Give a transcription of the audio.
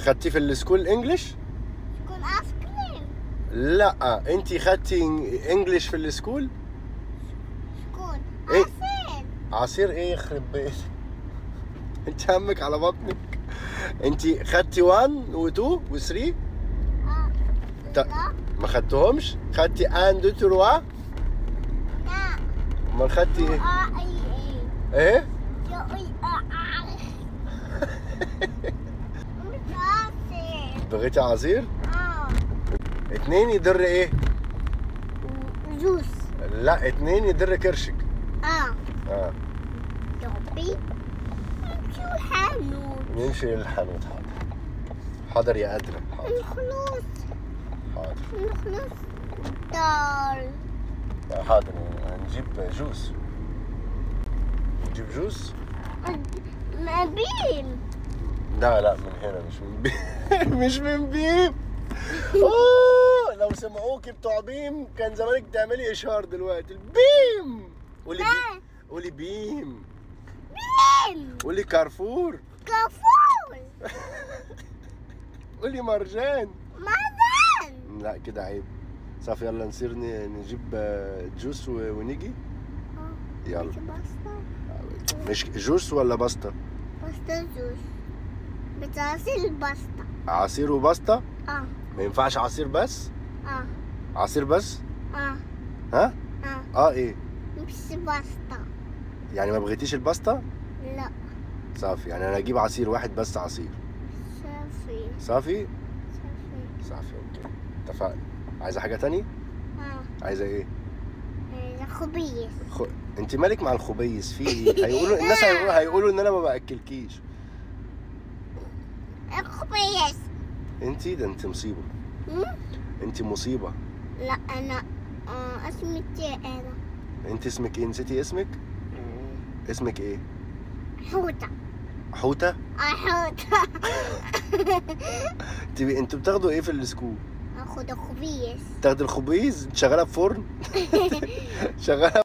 خدتي في السكول انجلش؟ سكول ايس كريم. لا انتي خدتي انجلش في السكول؟ سكول إيه؟ عسل. عصير ايه يخرب بيتك؟ انت همك على بطنك. انتي خدتي 1 و2 و3؟ لا ما خدتهمش؟ خدتي ان دو تروا؟ لا. امال خدتي ايه؟ ايه ايه؟ بغيتي عصير؟ 2 يضر ايه؟ جوس. لا 2 يضر كرشك. اه طبي نمشي الحانوت. نمشي للحانوت. حاضر حاضر يا قادرة. حاضر نخلص حاضر دار. حاضر. هنجيب جوس. نجيب جوس؟ ما بيم. لا من هنا مش من بيم. مش من بيم. اوه لو سمعوكي بتوع بيم كان زمانك تعملي اشهار دلوقتي. البيم. قولي بيم. قولي بيم. بيم. قولي كارفور. كافور. قولي مرجان. مازن. لا كده عيب. صافي يلا نصير نجيب جوس ونيجي. يلا. مش جوس ولا باستا؟ باستا جوس. بتعصير الباستا. عصير وباستا؟ ما ينفعش عصير بس؟ عصير بس؟ ها؟ ايه؟ مش باستا. يعني ما بغيتيش الباستا؟ لا. صافي يعني انا اجيب عصير واحد بس عصير. صافي؟ صافي اوكي اتفقنا. عايزة حاجة تاني؟ عايزة ايه؟ خبيز. انت مالك مع الخبيز في ايه؟ هيقولوا الناس هيقولوا ان انا ما باكلكيش. خبيز. انت مصيبة. انت مصيبة. لا انا اسمي انا. انت اسمك ايه؟ نسيتي اسمك؟ اسمك ايه؟ حوتة. حوتة؟ حوتة. انتوا بتاخدوا ايه في السكول؟ اخد الخبيز. تاخدي الخبيز؟ انت شغالة في فرن؟ شغالة